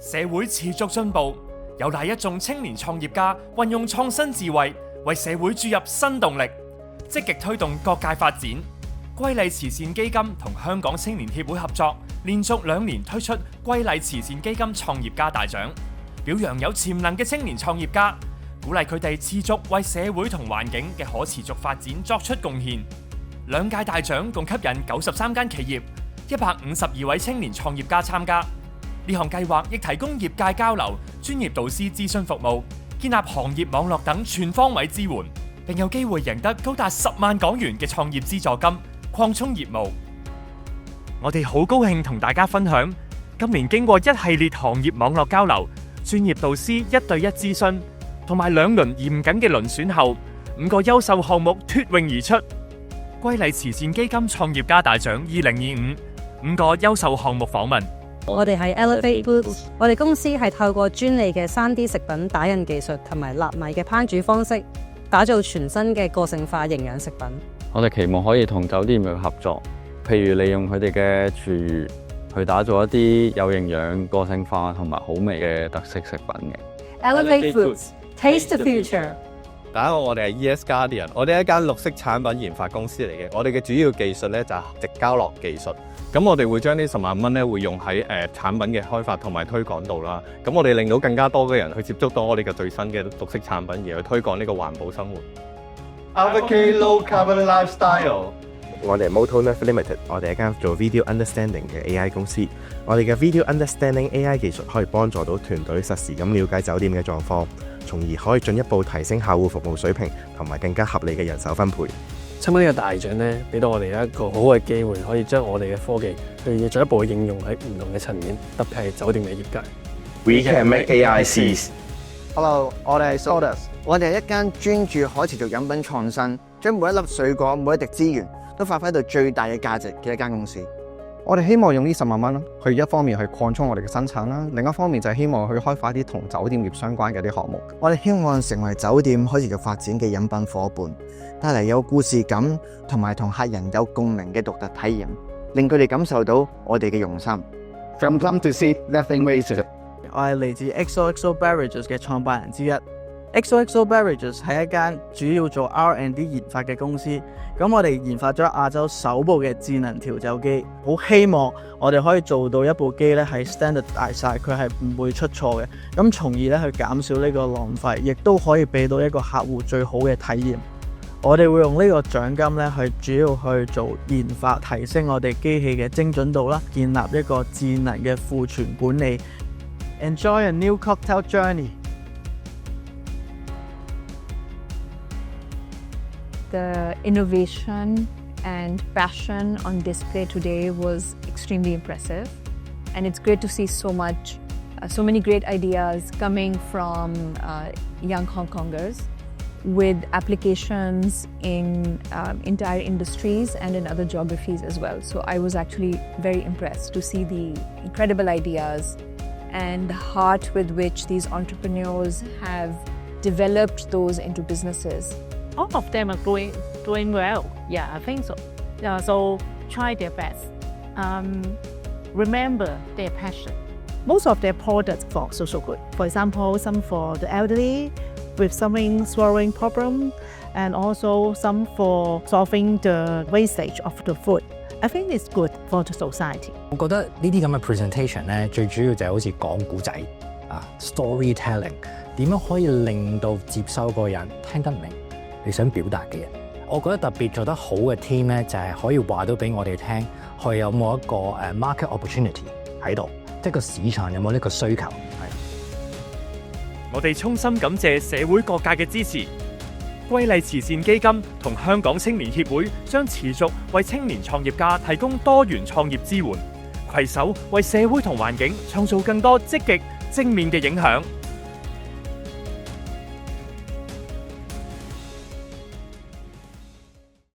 社會持續進步，有賴一眾青年創業家運用創新智慧，為社會注入新動力，積極推動各界發展。歸麗慈善基金同香港青年協會合作，連續2年推出歸麗慈善基金創業家大獎，表揚有潛能嘅青年創業家，鼓勵佢哋持續為社會同環境嘅可持續發展作出貢獻。2屆大獎共吸引93間企業、152位青年創業家參加。呢項計劃亦提供業界交流、專業導師諮詢服務、建立行業網絡等全方位支援，並有機會贏得高達10萬港元嘅創業資助金，擴充業務。我哋好高興同大家分享，今年經過一系列行業網絡交流、專業導師1對1諮詢，同埋2輪嚴謹嘅遴選後，5個優秀項目脫穎而出。歸麗慈善基金創業家大獎2025，5個優秀項目訪問。我哋係 Elevate Foods， 我哋公司係透過專利嘅3D 食品打印技術同埋納米嘅烹煮方式，打造全新嘅個性化營養食品。我哋期望可以同酒店去合作，譬如利用佢哋嘅廚餘去打造一啲有營養、個性化同埋好味嘅特色食品嘅。Elevate Foods, taste the future。大家好，我哋係 ES Guardian， 我哋係一間綠色產品研發公司嚟嘅。我哋嘅主要技術咧就係直膠落技術。咁我哋會將呢10萬蚊咧會用喺產品嘅開發同埋推廣度啦。咁我哋令到更加多嘅人去接觸到我哋嘅最新嘅綠色產品，而去推廣呢個環保生活。Advocate low carbon lifestyle。我哋係 Motonerve Limited， 我哋係一間做 video understanding 嘅 AI 公司。我哋嘅 video understanding AI 技術可以幫助到團隊實時咁了解酒店嘅狀況，從而可以進一步提升客戶服務水平同埋更加合理嘅人手分配。參加呢個大獎咧，俾到我哋一個好好嘅機會，可以將我哋嘅科技去進一步應用喺唔同嘅層面，特別係酒店嘅業界。We can make AI cease。Hello， 我哋係 Sodas， 我哋係一間專注可持續飲品創新，將每一粒水果、每一滴資源都發揮到最大嘅價值嘅一間公司。我哋希望用呢10萬蚊去一方面去擴充我哋嘅生產啦，另一方面就係希望去開發啲同酒店業相關嘅啲項目。我哋希望成為酒店可持續發展嘅飲品夥伴，帶嚟有故事感同埋同客人有共鳴嘅獨特體驗，令佢哋感受到我哋嘅用心。From plum to seed, nothing wasted。我係嚟自 XOXO Beverages 嘅創辦人之一。XOXO Beverages 係一間主要做 R&D 研發嘅公司。咁我哋研發咗亞洲首部嘅智能調酒機，好希望我哋可以做到一部機咧係 standard 大晒，佢係唔會出錯嘅。咁從而咧去減少呢個浪費，亦都可以俾到一個客戶最好嘅體驗。我哋會用呢個獎金咧去主要去做研發，提升我哋機器嘅精準度啦，建立一個智能嘅庫存管理。Enjoy a new cocktail journey。The innovation and passion on display today was extremely impressive, and it's great to see so many great ideas coming from young Hong Kongers with applications in entire industries and in other geographies as well. So I was actually very impressed to see the incredible ideas and the heart with which these entrepreneurs have developed those into businesses. All of them are doing well. Yeah, I think so. So try their best. Remember their passion. Most of their products are also good. For example, some for the elderly with some swallowing problem, and also some for solving the wastage of the food. I think it's good for the society. 我覺得呢啲咁嘅 presentation 咧，最主要就係好似講古仔storytelling， 點樣可以令到接收個人聽得明你想表達嘅嘢。我覺得特別做得好嘅 team 咧，就係可以話到俾我哋聽，佢有冇一個market opportunity 喺度，即係個市場有冇呢個需求。我哋衷心感謝社會各界嘅支持。歸麗慈善基金同香港青年協會將持續為青年創業家提供多元創業支援，攜手為社會同環境創造更多積極正面嘅影響。